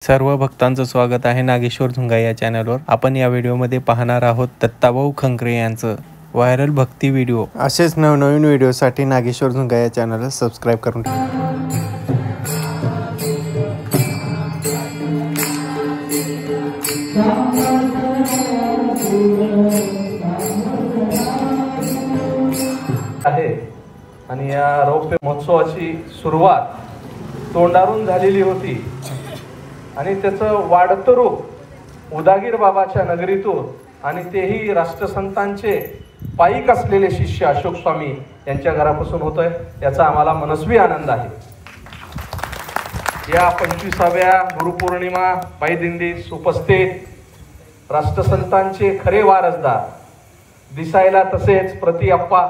सर्व भक्तांचं स्वागत आहे नागेश्वर झुंगा या चॅनलवर। आपण या व्हिडिओमध्ये पाहणार आहोत दत्ताभाऊ खंकरे यांचं व्हायरल भक्ती व्हिडिओ। असेच नवनवीन व्हिडिओसाठी नागेश्वर झुंगा या चॅनलला सबस्क्राइब करून ठेवा। आहे आणि या रौप्य महोत्सवाची सुरुवात तोंडारून झालेली होती आणि त्याचं वाढतं रूप उदागीर बाबाच्या नगरीतून आणि तेही राष्ट्रसंतांचे पाईक असलेले शिष्य अशोक स्वामी यांच्या घरापासून होतंय, याचा आम्हाला मनस्वी आनंद आहे। या 25व्या गुरुपौर्णिमा पायदिंडीत उपस्थित राष्ट्रसंतांचे खरे वारसदार, दिसायला तसेच प्रतिअप्पा,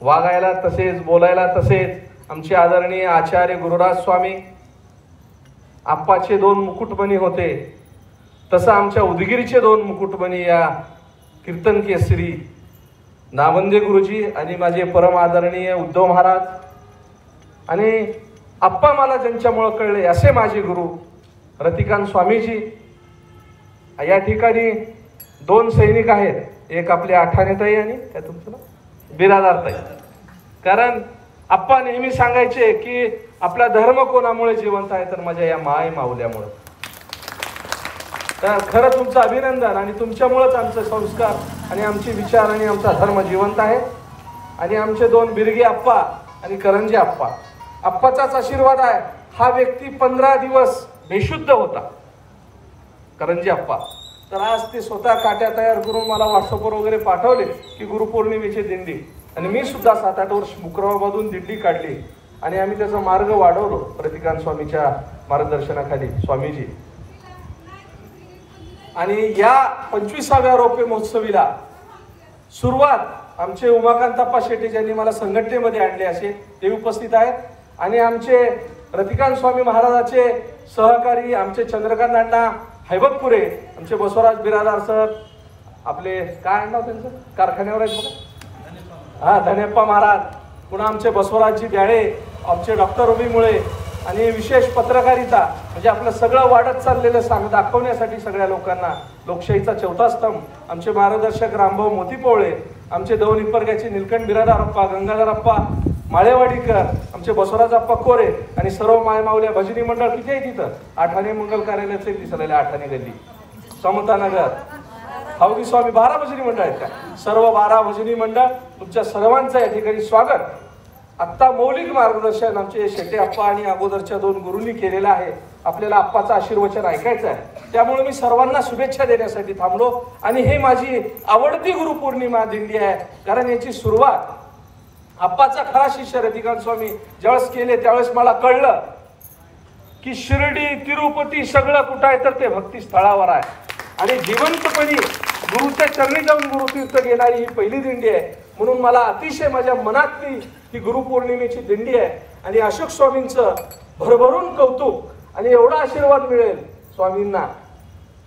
वागायला तसेच, बोलायला तसेच आमचे आदरणीय आचार्य गुरुराज स्वामी, आप्पाचे 2 मुकुटमणी होते, तसं आमच्या उदगीरचे 2 मुकुटमणी या कीर्तन केसरी नावंदे गुरुजी आणि माझे परम आदरणीय उद्धव महाराज आणि आप्पा मला ज्यांच्यामुळे कळले असे माझे गुरु रतिकांत स्वामीजी। या ठिकाणी 2 सैनिक आहेत, एक आपले आठाणेताई आणि काय तुमचं नाव बिरादारताई। कारण आप्पा नेहमी सांगायचे की आपला धर्म कोणामुळे जिवंत आहे, तर माझ्या या माय माऊल्यामुळे। तर खरं तुमचं अभिनंदन आणि तुमच्यामुळेच आमचे संस्कार आणि आमचे विचार आणि आमचा धर्म जिवंत आहे। आणि आमचे 2 बिरगे आप्पा आणि करंजे आप्पा, आप्पाचाच आशीर्वाद आहे। हा व्यक्ती 15 दिवस बेशुद्ध होता करंजे आप्पा, तर आज ते स्वतः काट्या तयार करून मला व्हॉट्सअपवर वगैरे पाठवले की गुरुपौर्णिमेची दिंडी, आणि मी सुद्धा 7-8 वर्ष मुकराबामधून दिंडी काढली आणि आम्ही त्याचा मार्ग वाढवलो रतिकांत स्वामीच्या मार्गदर्शनाखाली स्वामीजी। आणि या 25व्या रौप्य महोत्सवीला सुरुवात आमचे उमाकांतप्पा शेटे ज्यांनी मला संघटनेमध्ये आणले असे ते उपस्थित आहेत, आणि आमचे रतिकांत स्वामी महाराजाचे सहकारी आमचे चंद्रकांत अण्णा हैबतपुरे, आमचे बसवराज बिरादार सर, आपले काय नाव त्यांचं कारखान्यावर आहेत बघा, धनेप्पा महाराज, पुन्हा आमचे बसवराजजी द्याळे, आमचे डॉक्टर रवी मुळे, आणि विशेष पत्रकारिता म्हणजे आपलं सगळं वाढत चाललेलं दाखवण्यासाठी सगळ्या लोकांना लोकशाहीचा 4था स्तंभ आमचे मार्गदर्शक रामभाऊ मोतीपोळे, आमचे दौन हिप्परग्याचे निलकंठ बिरादारप्पा, गंगाधरप्पा माळेवाडीकर, आमचे बसवराजप्पा कोरे आणि सर्व मायमाऊल्या भजनी मंडळ किती आहे तिथं, आठाणे मंगल कार्यालयाचे दिसलेले, आठाणे गल्ली, समतानगर, हावगी स्वामी 12 भजनी मंडळ आहेत का, सर्व 12 भजनी मंडळ तुमच्या सर्वांचं या ठिकाणी स्वागत। आत्ता मौलिक मार्गदर्शन आमचे शेटे आप्पा आणि अगोदरच्या 2 गुरूंनी केलेलं आहे। आपल्याला आप्पाचं आशीर्वचन ऐकायचं आहे, त्यामुळे मी सर्वांना शुभेच्छा देण्यासाठी थांबलो। आणि हे माझी आवडती गुरुपौर्णिमा दिंडी आहे, कारण याची सुरुवात आप्पाचा खरा शिष्य रतिकांत स्वामी ज्यावेळेस केले त्यावेळेस मला कळलं की शिर्डी तिरुपती सगळं कुठं आहे, तर ते भक्ती स्थळावर आहे। आणि जिवंतपणी गुरुच्या चरणी जाऊन गुरुतीर्थ घेणारी ही पहिली दिंडी आहे, म्हणून मला अतिशय माझ्या मनातली ही गुरुपौर्णिमेची दिंडी आहे। आणि अशोक स्वामींचं भरभरून कौतुक आणि एवढा आशीर्वाद मिळेल स्वामींना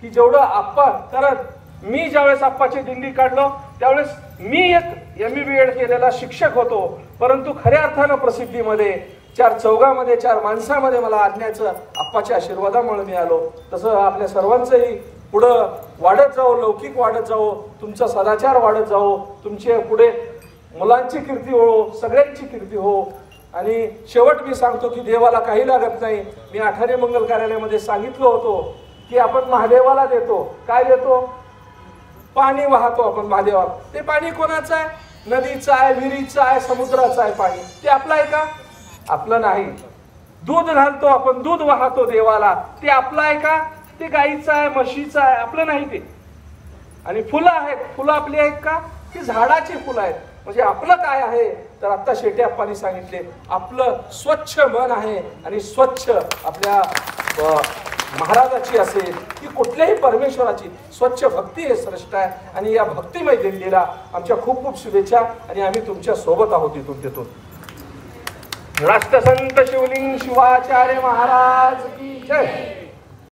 की जेवढं आप्पा, कारण मी ज्यावेळेस आप्पाची दिंडी काढलो त्यावेळेस मी एक MA-BEd केलेला शिक्षक होतो, परंतु खऱ्या अर्थानं प्रसिद्धीमध्ये 4 चौघामध्ये 4 माणसामध्ये मला आणण्याचं आप्पाच्या आशीर्वादामुळे मी आलो। तसं आपल्या सर्वांचंही पुढं वाढत जावं, लौकिक वाढत जावं, तुमचा सदाचार वाढत जावं, तुमचे पुढे मुलांची कीर्ती हो, सगळ्यांची कीर्ती हो। आणि शेवट मी सांगतो की देवाला काही लागत नाही। मी आठाणे मंगल कार्यालयामध्ये सांगितलं होतं की आपण महादेवाला देतो, काय देतो, पाणी वाहतो आपण महादेवाला। ते पाणी कोणाचं आहे, नदीचं आहे, विहिरीचं आहे, समुद्राचं आहे पाणी, ते आपलं आहे का, आपलं नाही। दूध घालतो आपण, दूध वाहतो देवाला, ते आपलं आहे का, ते गाईचं आहे, म्हशीचं आहे, आपलं नाही ते। आणि फुलं आहेत, फुलं आपली आहेत का, ती झाडाची फुलं आहेत। म्हणजे आपलं काय आहे, तर आता शेटे आप्पांनी सांगितले आपलं स्वच्छ मन आहे आणि स्वच्छ आपल्या महाराजाची असेल की कुठल्याही परमेश्वराची स्वच्छ भक्ती हे श्रेष्ठ आहे। आणि या भक्तिमय दिंडीला आमच्या खूप खूप शुभेच्छा, आणि आम्ही तुमच्या सोबत आहोत इथून तिथून। राष्ट्रसंत शिवलिंग शिवाचार्य महाराज की जय।